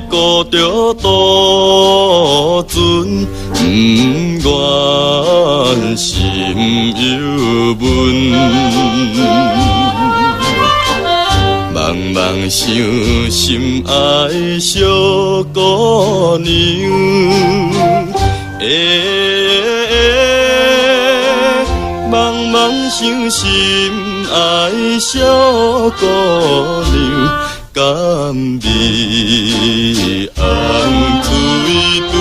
顾着渡船，不愿心忧闷。茫茫想心爱小姑娘，茫茫想心爱小姑娘，甘味红水豚。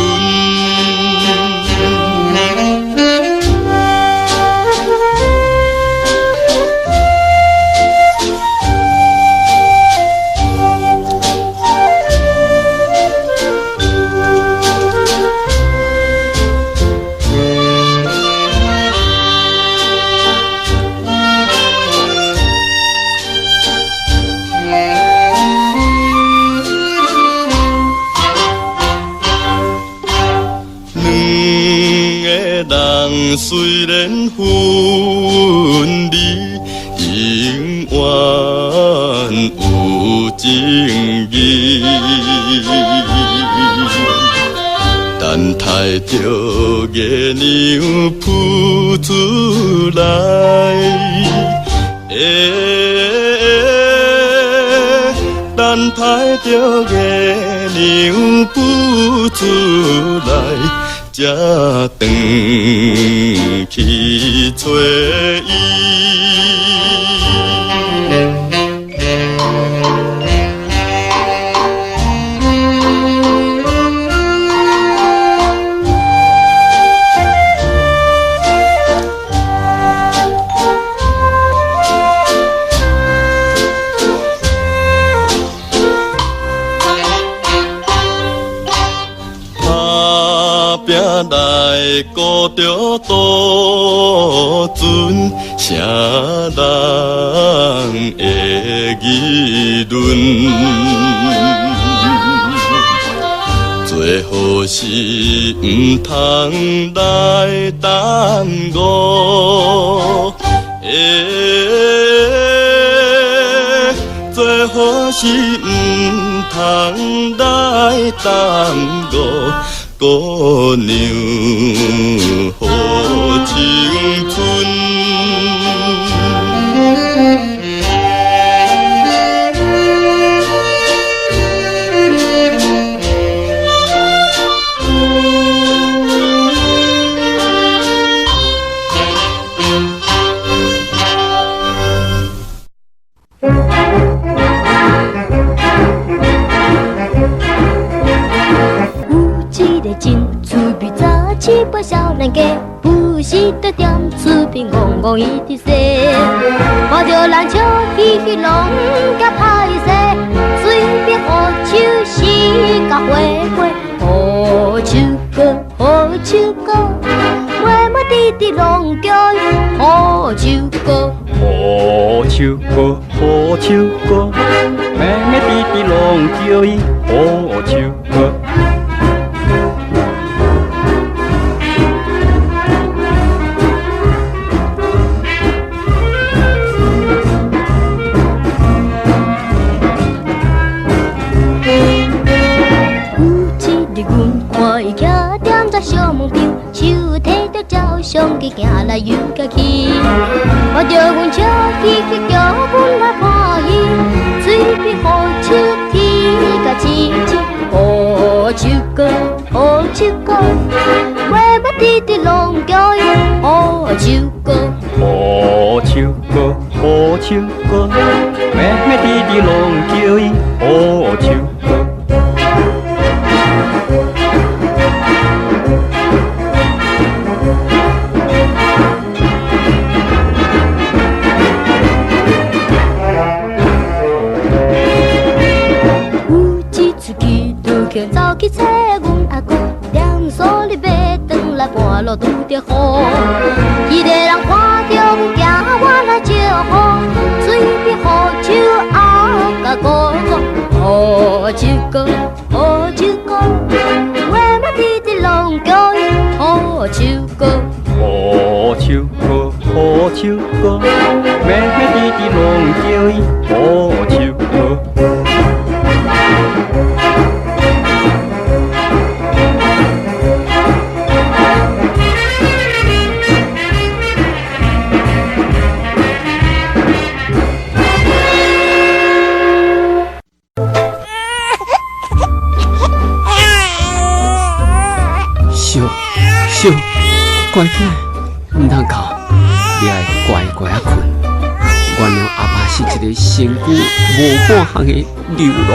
虽然分离，永远有情义。等待着月亮浮出来，等待着月亮浮出来。才转去找伊。来顾着渡船，啥人会议论？最好是唔通来耽误，最好是唔通来耽误。姑娘好青春，七八少年家，不是得点厝边戆戆伊的说，看着篮球嘻嘻拢甲歹势，随便好手是甲花花，好手歌好手歌，妹妹弟弟拢叫伊好手歌，好手歌好手歌，妹妹弟弟拢叫伊好手歌。小梦中，手提着照相机行来又行去，看着阮笑嘻嘻叫阮来欢喜，随便好手提甲亲亲，好手歌好手歌，妹妹弟弟拢叫伊好手歌，好手歌好手歌，妹妹弟弟拢叫伊好手歌。走去找阮阿公，念书哩要转来半路拄着雨，伊个人看着阮行，我来招呼，随便好手拗甲鼓鼓，好手歌好手歌，妹妹弟弟拢叫伊好手歌，好手歌好手歌，妹妹弟弟拢叫伊好手歌。小，乖起来，唔通哭，你爱乖乖啊困。原谅阿爸是一个身躯无半项的流浪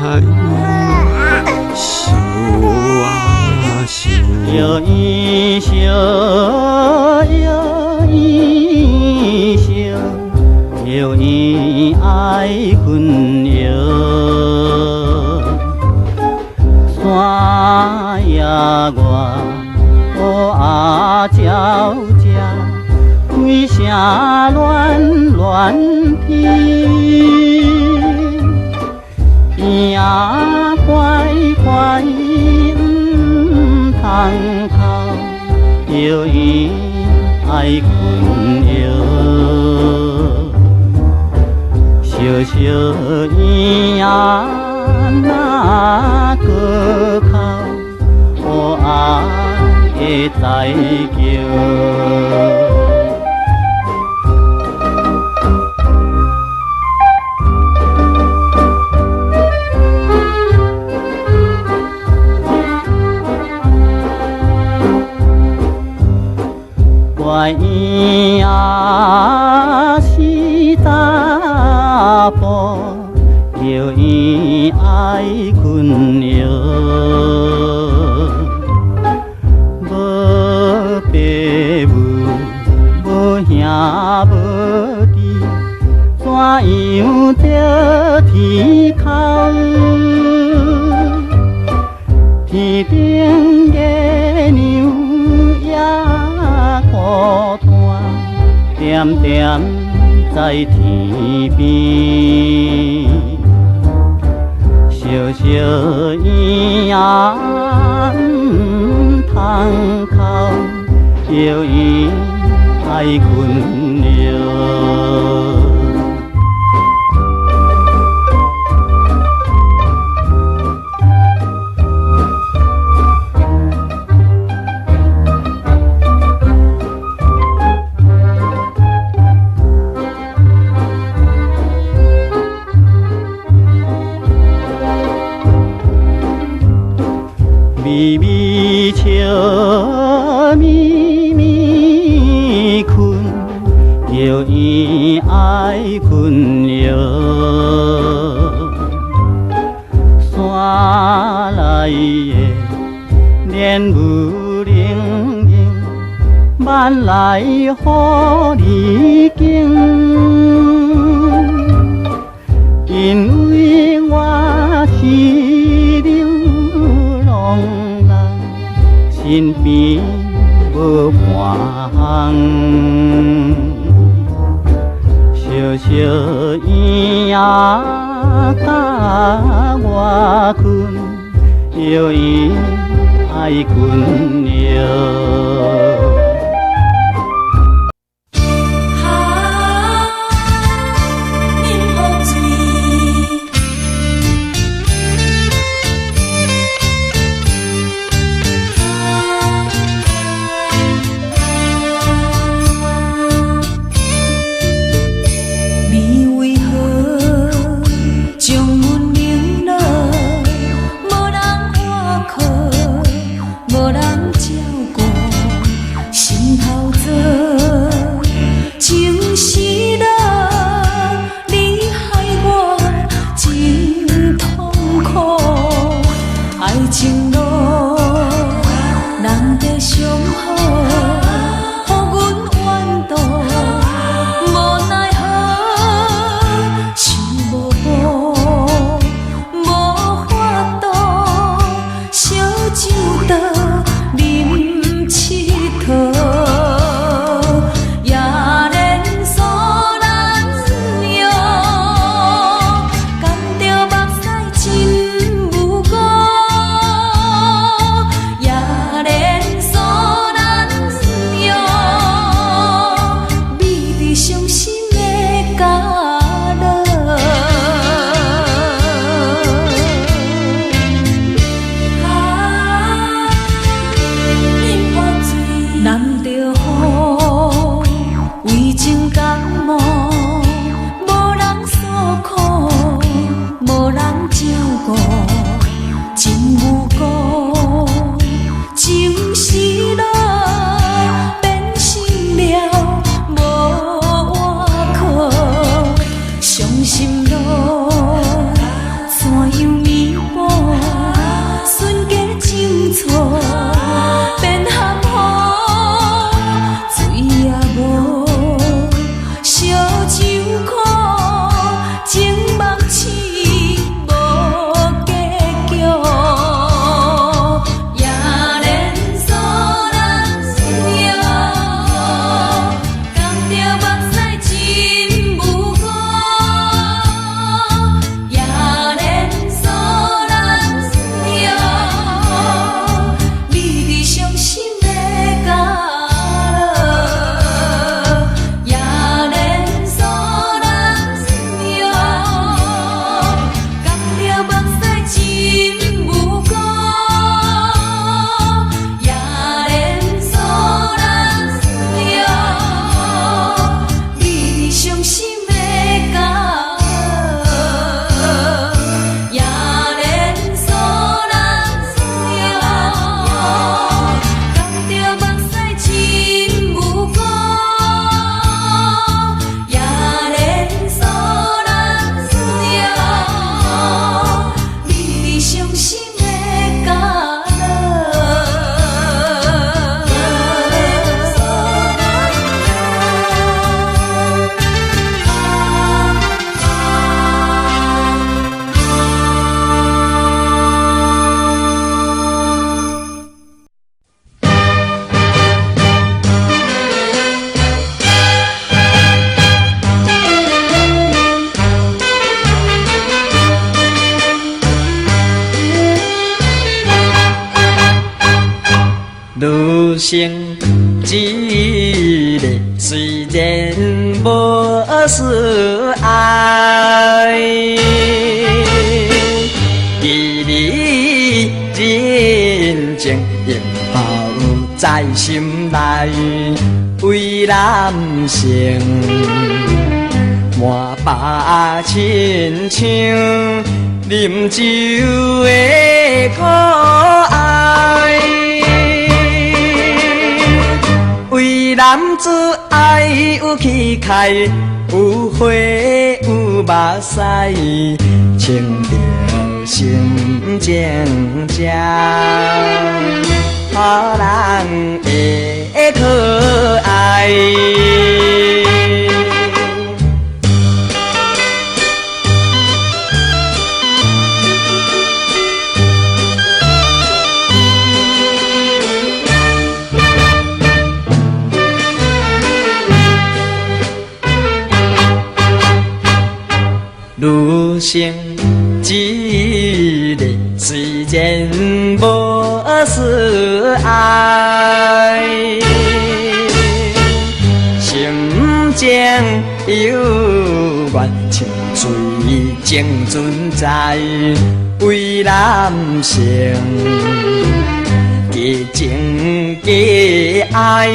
汉，小啊小，摇一笑，摇一笑，摇一爱困摇。山野外，乌鸦鸟只，规声乱乱啼。边仔乖乖，唔通哭，摇伊爱困摇。小小伊仔哪个哭，乌鸦会在叫。乖婴仔是查甫，摇伊爱困摇。无爸母，无兄无弟，怎样着天口？天顶月亮也孤单，点点在天边。小小伊仔唔通哭，摇伊爱困摇。咪咪笑，咪咪困，摇伊爱困摇。山内的莲雾冷冷，万来予你敬，因为我是流浪人，身边无伴项。小小伊仔甲我困，摇伊爱困摇。女生一个虽然无是爱，其你真情永抱在心内，为男性满把亲像啉酒的可爱。为男子爱有气概，有花有目屎，穿着心正正，予人会可爱。女生一个虽然无是爱，心情犹原像水静存在，为男性激情激爱，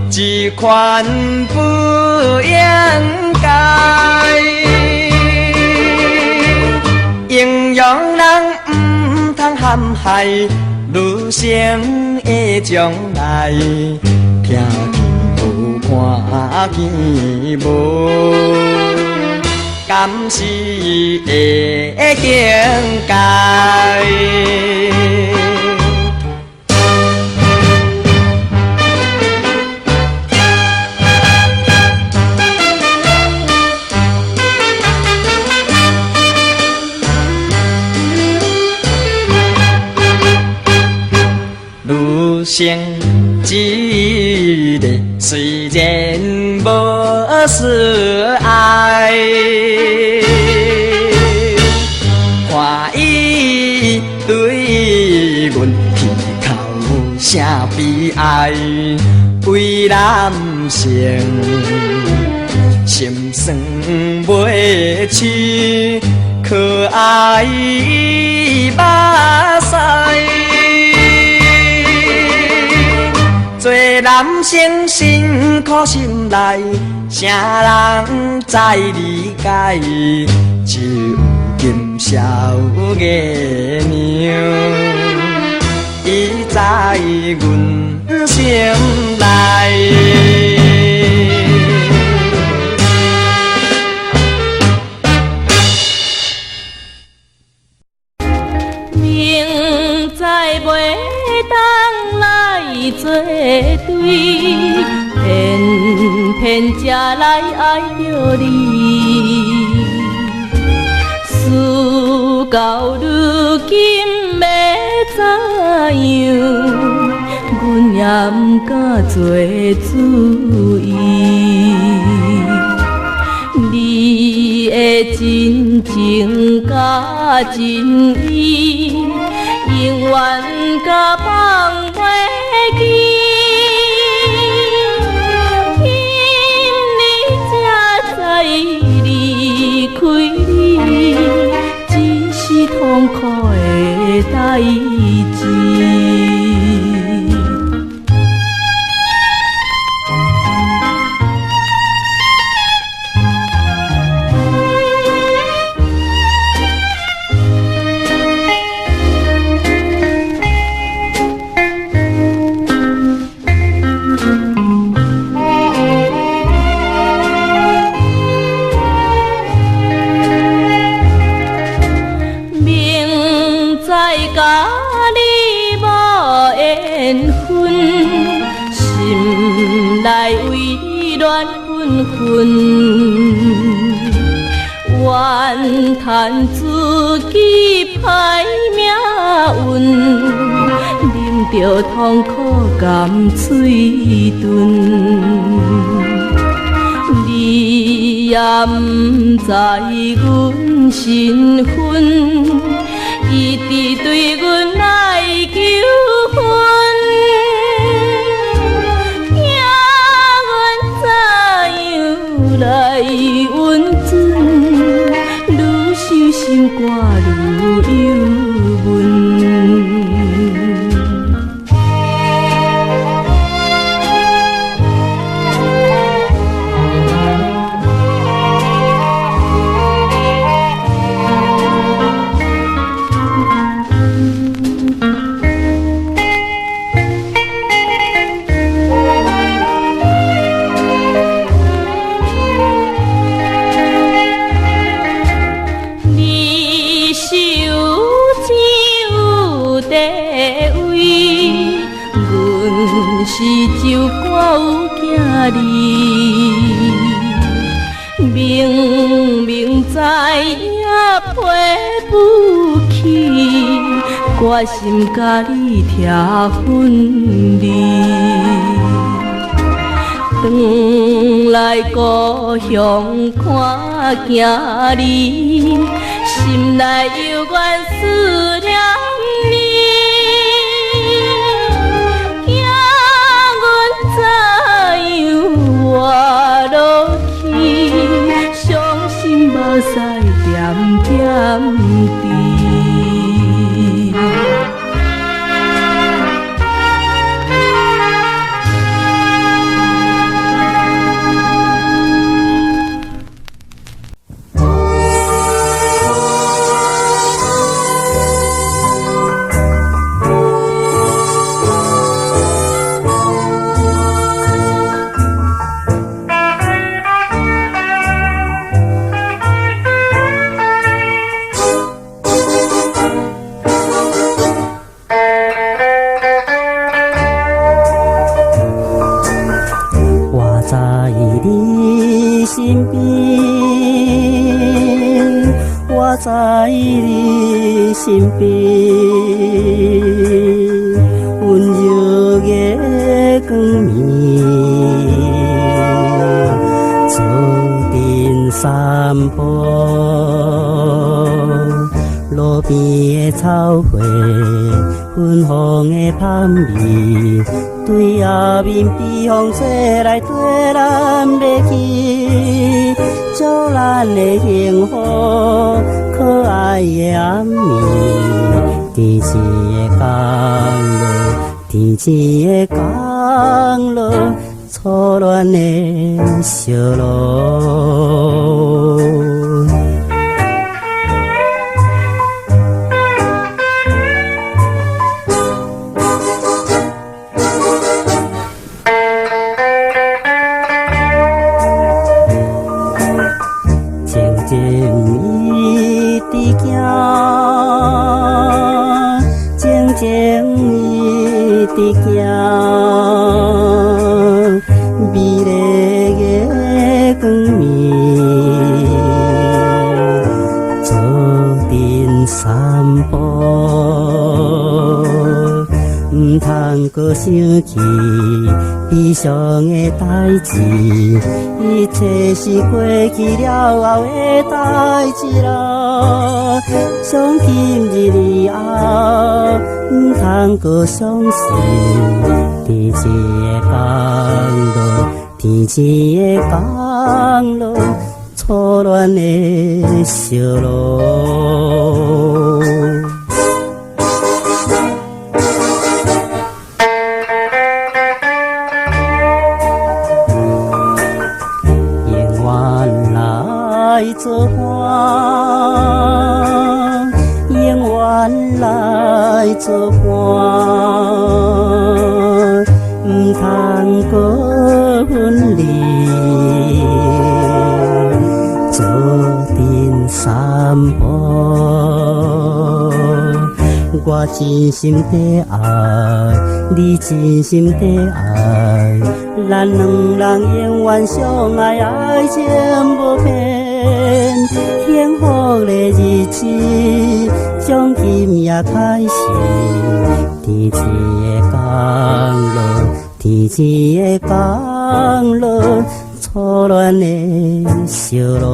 这款不应该。形容人唔通陷害，女生的将来，听见无看见无，敢是会境界。女生一个虽然无是爱，看伊对阮啼哭声悲哀，为男性心酸袂起，可爱目屎。做男生辛苦心内，啥人在理解？只有金宵月娘，伊在阮心内。明知袂当来作对，偏偏才来爱着你。事到如今要怎样，阮也不敢做主意。你的真情甲真意，永远甲放袂记。今日才知离开你，只是痛苦的代志。甲你无缘分，心内为恋纷纷，怨叹自己歹命运，啉着痛苦甘嘴唇。你也不知阮身份，一直对阮来求婚，是酒歌有囝儿，明明知影陪不起，决心甲你拆分离。转来故乡看囝儿，心内犹原思念你。惊阮怎样活落去，伤心目屎点点滴。在你身边，温柔的光暝，做阵散步，路边的草花，芬芳的香味，对后面避风吹来对咱要去，祝咱的幸福。可爱的暗暝，天星的降落，天星的降落，初恋的小路。伫行，美丽的光暝，做阵散步，唔通搁想起悲伤的代志，一切是过去了后的代志啦。从今日以后，唔通搁伤心。天星的降落，天星的降落，初恋的小路。做伴，永远来做伴，唔通搁分离，做阵散步。我真心地爱，你真心地爱，咱两人永远相爱，爱情无变。幸福的日子从今夜开始，天星的降落，天星的降落，初恋的小路。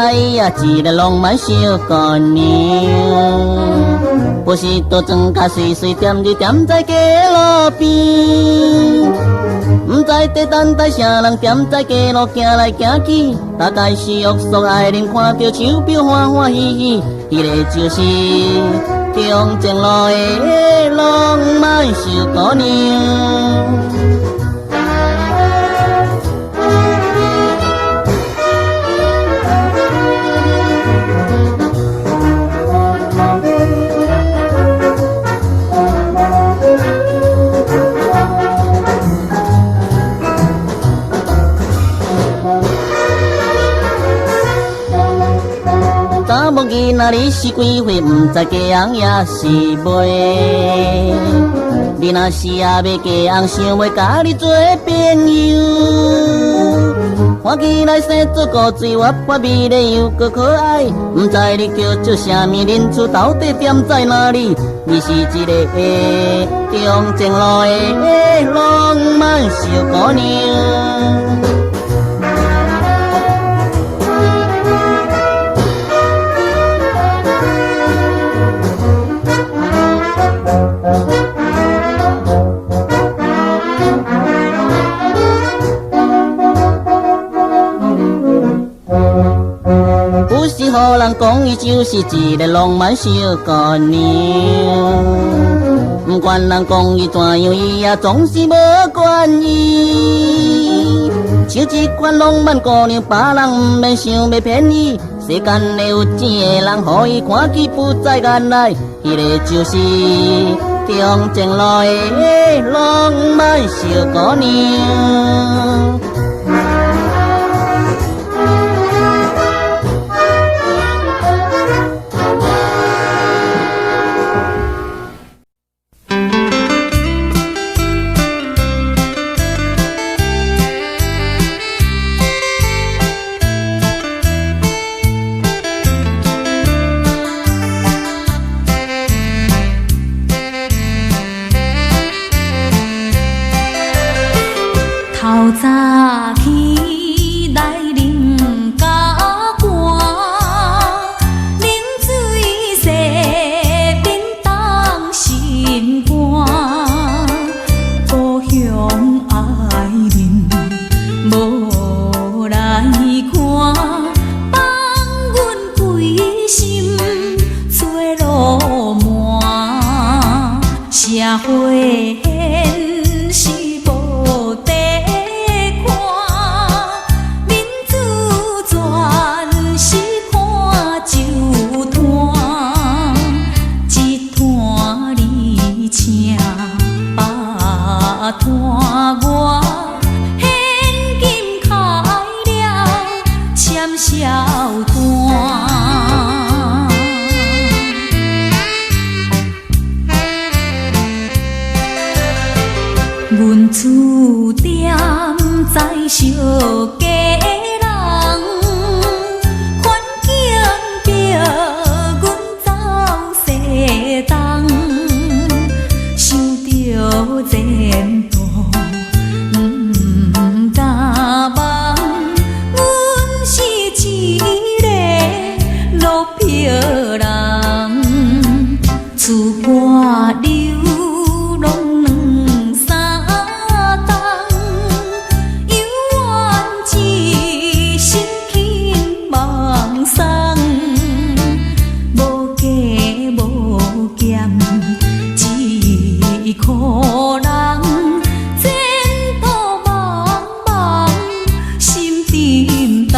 爱呀，一个浪漫小姑娘。不是倒装甲水水点就点在街路边，不知地等待啥人点在街路行来行去，大概是约束爱人看到手表欢欢喜喜，迄个就是中正路的浪漫小姑娘。查某囡仔你是几岁？不知嫁人也是妹。你若是也要嫁人，想要甲你做朋友。看起来生做古水活泼美丽又搁可爱，不知你叫做啥物？恁厝到底点在哪里？你是一个中正路的浪漫小姑娘。有时互人讲伊就是一个浪漫小姑娘，不管人讲伊怎样，伊也总是无关意。像这款浪漫姑娘，别人不免想要骗伊。世间内有钱的人，互伊看起不在眼内，迄个就是中正路的浪漫小姑娘。透早起来啉咖汗，冷水洗面当心肝。故乡爱人无来看，放阮归心做落满。社会现实无地。阮厝店在小家人，环境逼阮走西东，想着前途不敢望，阮是一个落魄人，厝外流浪两三冬，犹原一身轻梦送，无价无减，一苦人，前途茫茫，心沉重。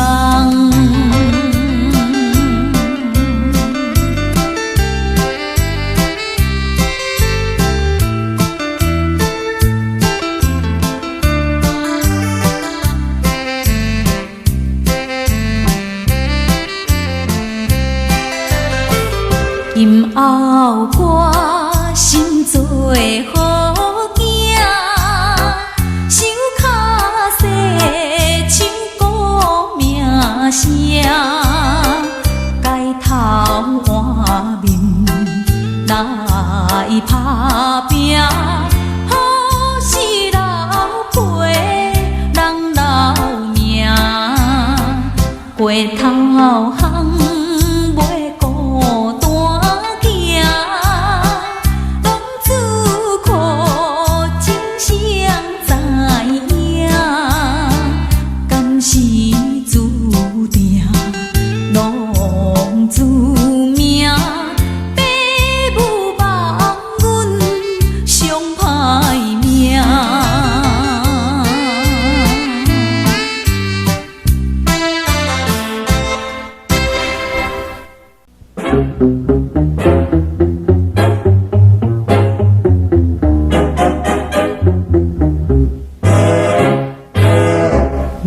今后我心做好囝，手脚细唱歌名声，街头换面来打拼，好事老陪人老命，过袂投降，袂孤单行，当自苦真相知影，敢是注定浪自命，爸母望阮上歹命。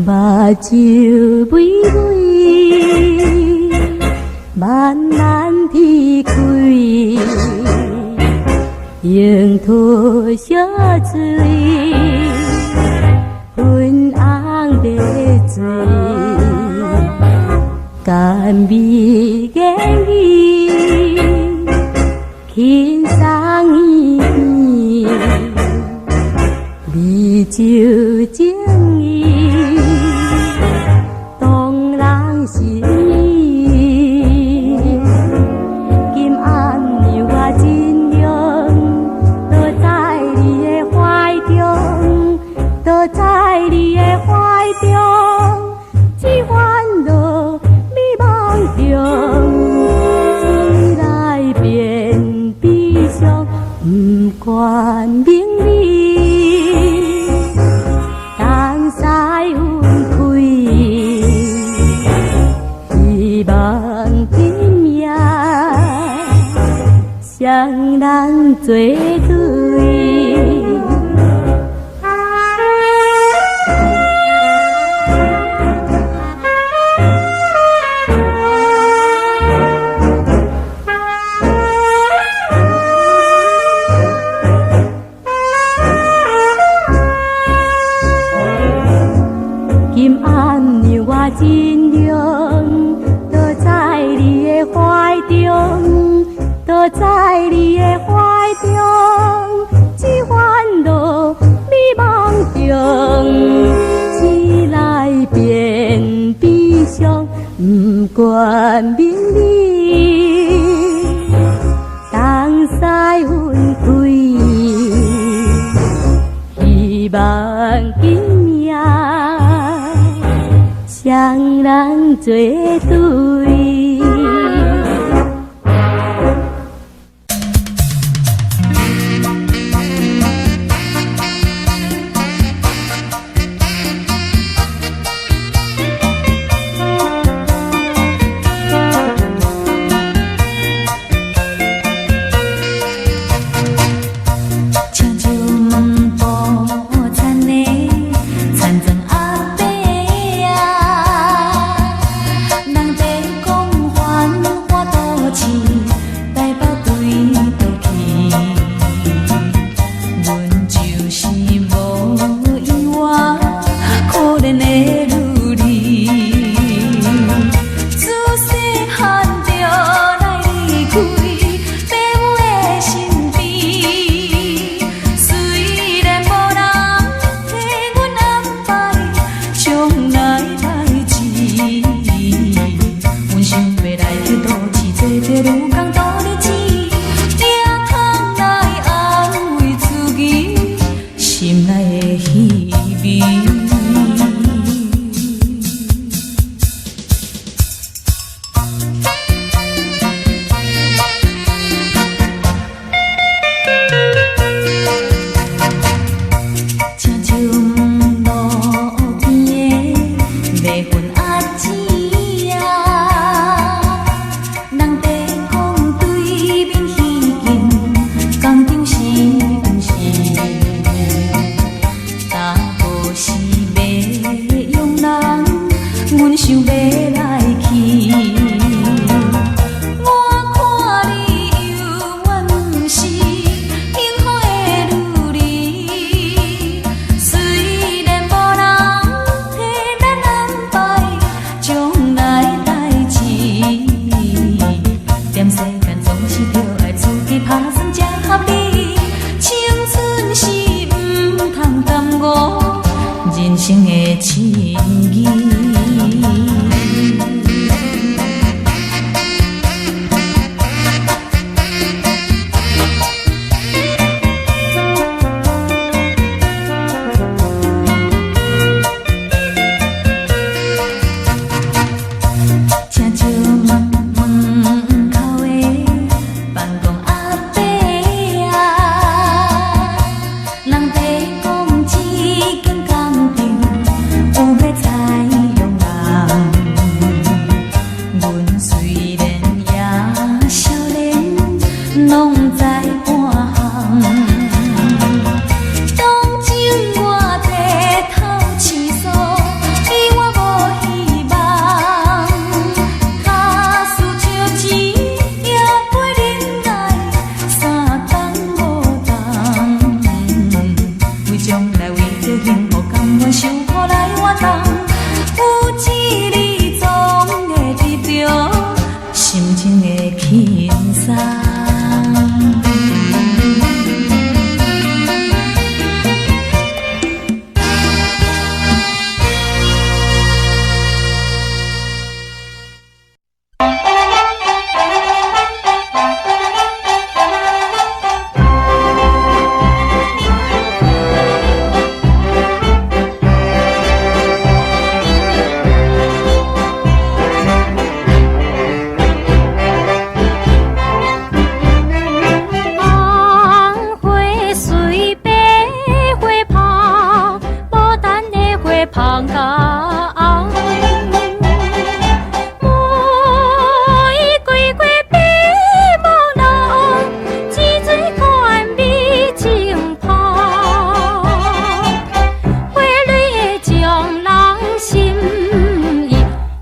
目睭微微，慢慢地开，樱桃小水，粉红的水，甘味言语，轻松意，美酒情意。动人心意，今暗暝我真凉，躲在你的怀中，躲在你的怀中，只烦恼迷茫中，思来变悲伤，不管名利，当西分开。希望今夜双人作对。今暗暝我真凉，躲在你的怀中，躲在你的怀中，只烦恼迷茫中，思来变悲伤，不管名利，当西分开，希望今夜双人作对。人在讲对。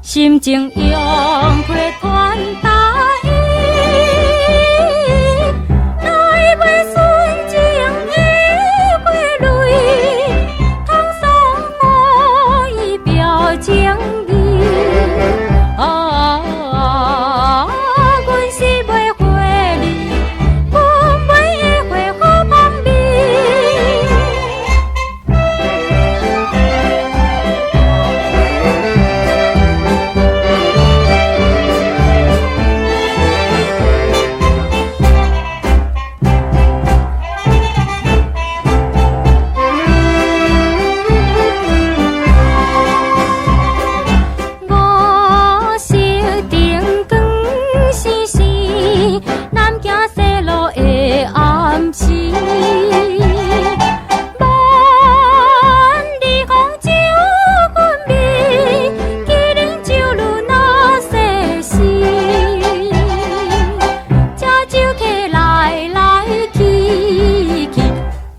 心情用花传达意，哪会纯情的花蕊，通送我伊表情意。啊，阮是卖花你，阮卖的花好香味。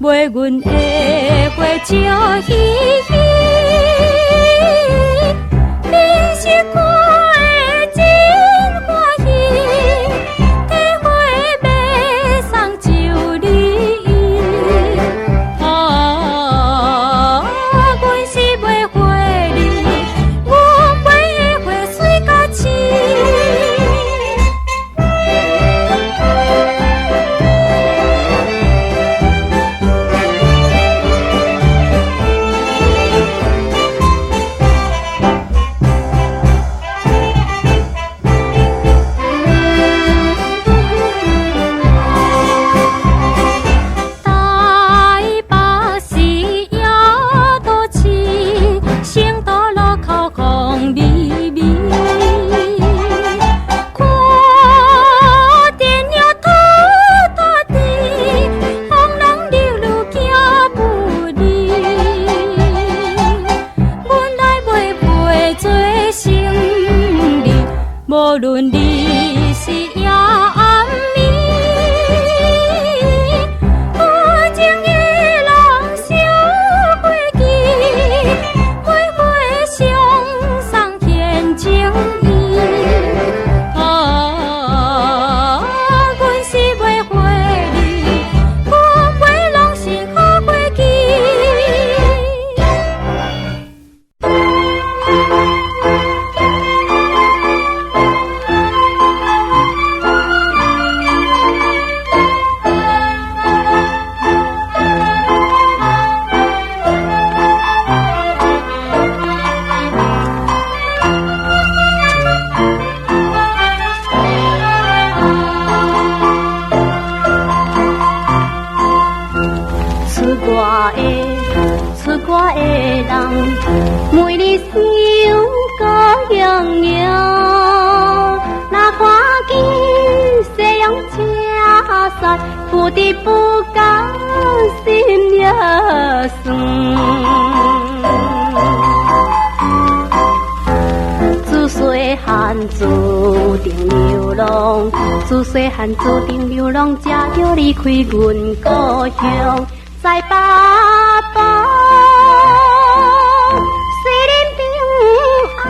买阮的花笑嘻嘻，面色看的真欢喜，体花要送就你。啊，阮是卖花你，阮买的花水甲青。无论你是夜暗暝，有情的人烧花枝，每花上送献情意。啊，阮是卖花你，阮买拢是好花枝。出歌的人，每日心高扬扬。那看见夕阳车驶，不知不觉心也酸。自细汉注定流浪，自细汉注定流浪，才要离开阮故乡。在北方，虽然平安；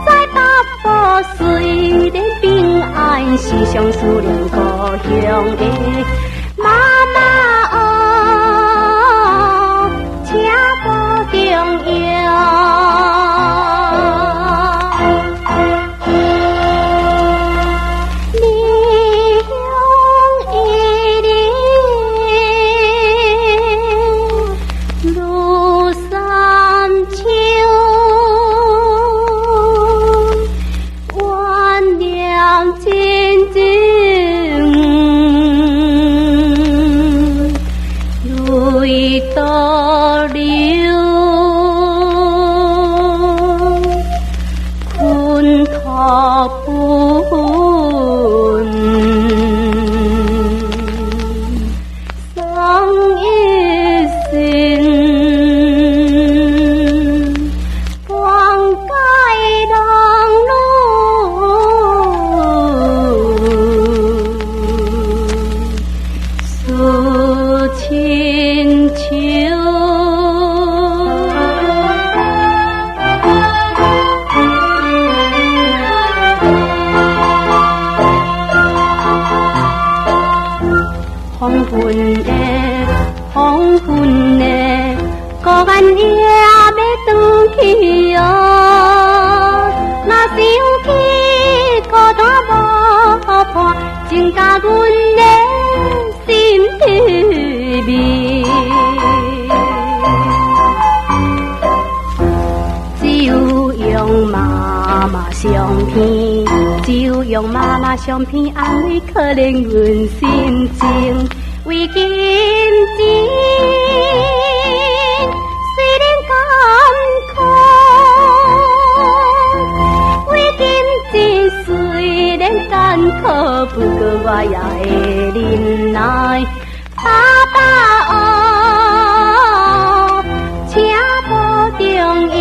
在北方，虽然平安，时常思念故乡的妈妈哦，请保重要。相片安慰可怜阮心情，为金钱虽然艰苦，为金钱虽然艰苦，不过我也会忍耐。爸爸哦，请保重要。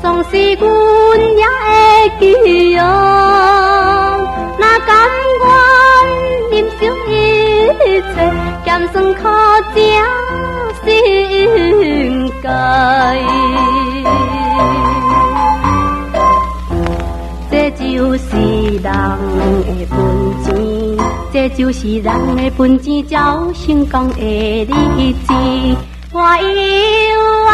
总是阮也会记哦，若甘愿忍受一切，咸酸苦正心该。这就是人的本钱，这就是人的本钱，才有成功的日子。我有缘。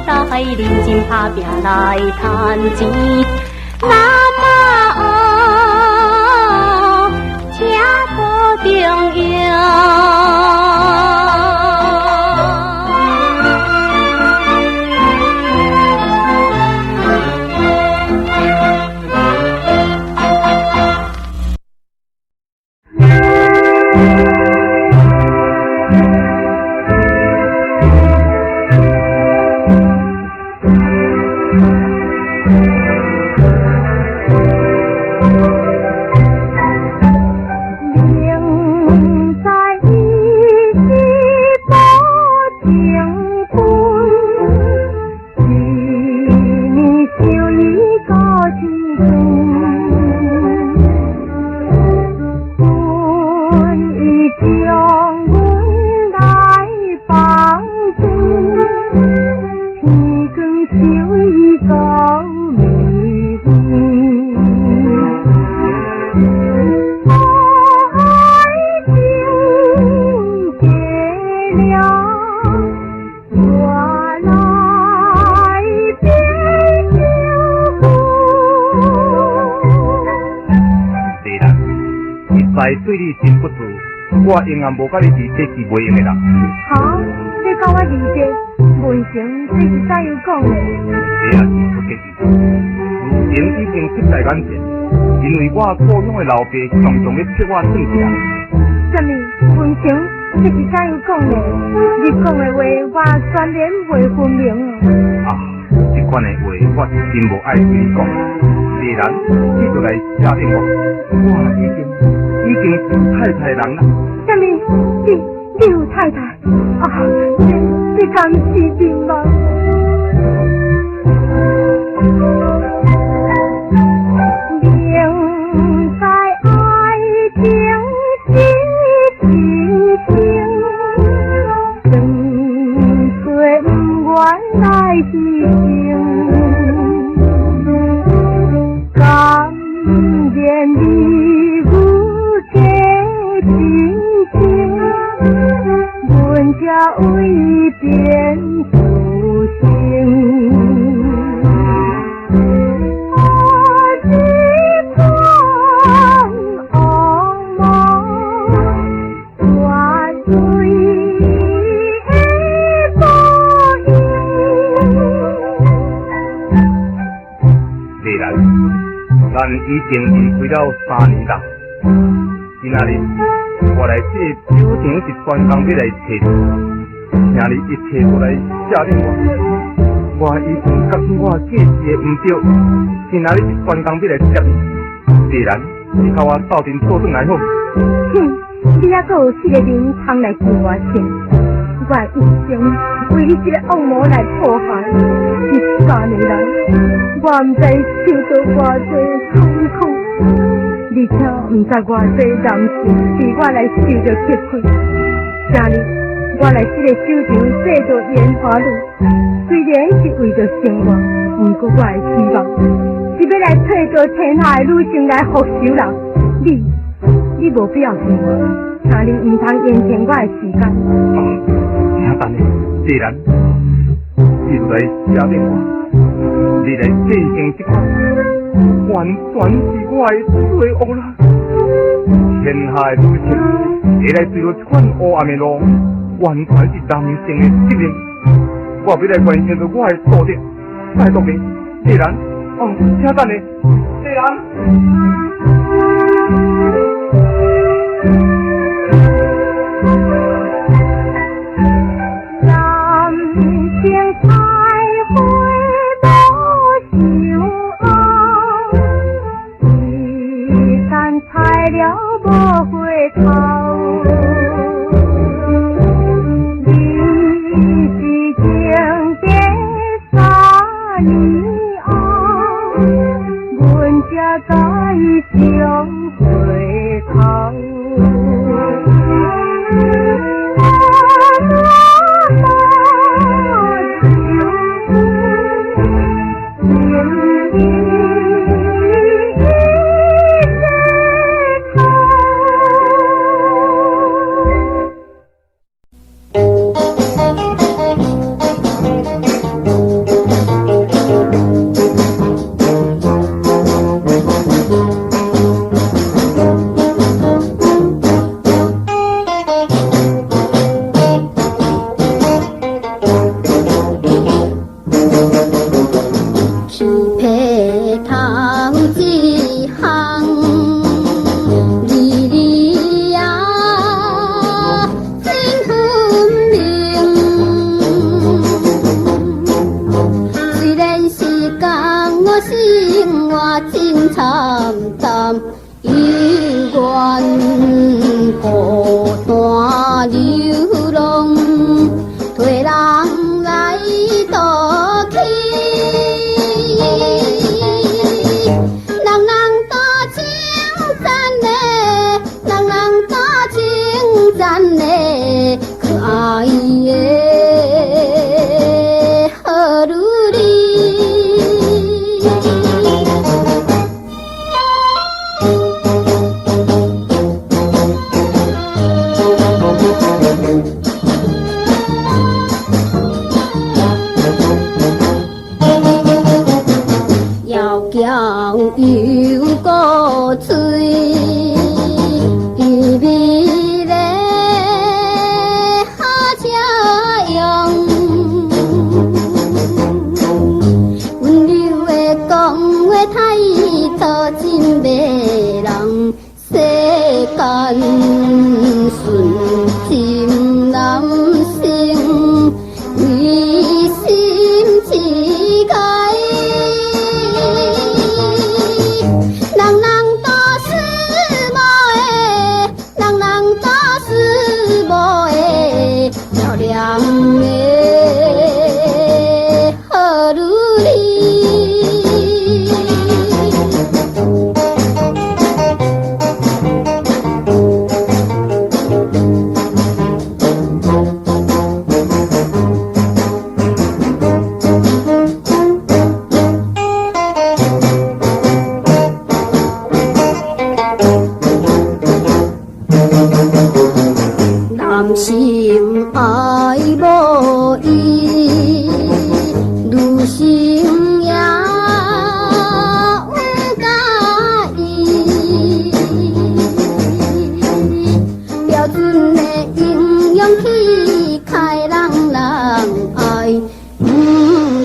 交代认真打拼来赚钱，那么哦，请保重要。对你真不错，我永远无甲你是这期袂用的人。哈，你甲我理解，文成这是怎样讲的？这也是不客气。如今已经迫在眼前，因为我故乡的老爸常常要逼我转嫁。什么？文成这是怎样讲的？你讲的话，我全然袂分明啊！这款的话，我是真无爱对你讲。既然你就来答应我，我已经是太太人啦。什么？你有太太？啊！你敢是真吗？明在爱情是真情，纯粹不愿来牺牲。甘愿你有这真情，阮才为变出生。我只盼恶梦，我已经离开了3年啦。今仔日我来这酒场是专工要来找你，请你一切都来写令我。我已经觉出我过世的唔对，今仔日是专工要来接你。既然你甲我斗阵做转来好。你还阁有4个人通来救我先，我一生为你这个恶魔来破坏，这3年来，我唔知受到偌多痛苦，而且唔知偌多男性为我来受到屈亏。今日我来这个酒场制作烟花路，虽然是为着生活，不过我的希望是要来找到天下的女性来复仇人。你无必要听我，请你唔通延长我的时间。请等你，既然你就来写令我，你来进行这款，完全是我的罪恶啦。天下的女性会来追到这款黑暗的路，完全是男性的责任。我要来完成到我的道德，拜托你，既然，请等你，既然。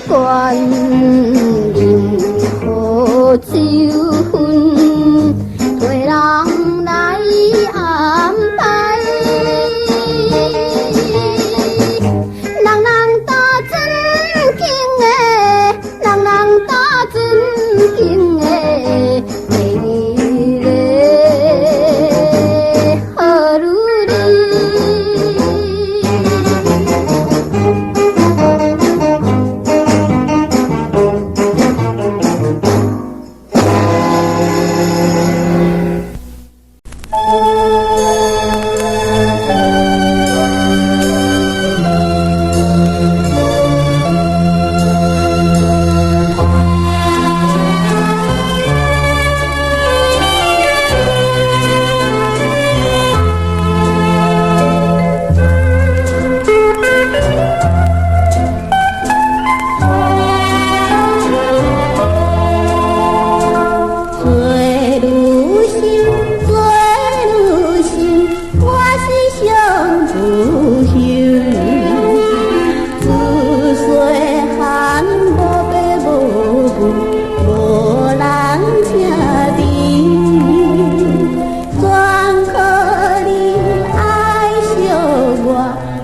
管任何酒魂。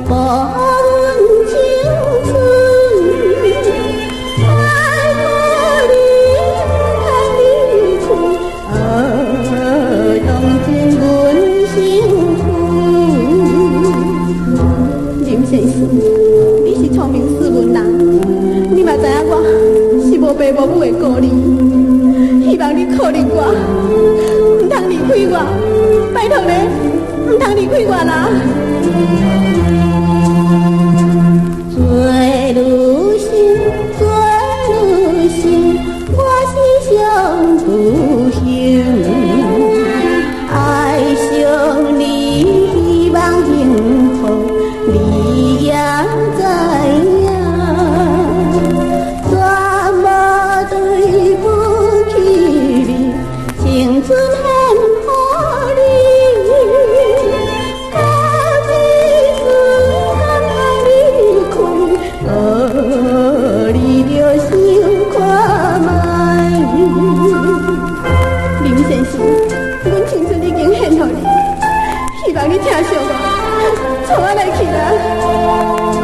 保阮青春。拜托你看你去，用尽阮幸福。林先生，你是聪明斯文人，你嘛知影我是无爸无母的孤儿，希望你可怜我，唔通离开我，拜托你，唔通离开我啦。做女性，做女性，我是上不幸，爱上你，希望幸福，你也知影，怎么对不起你，青春献乎你，到几时敢爱离开？你着想看卖。林先生，阮青春已经献予你，希望你疼惜我，带我来去啦。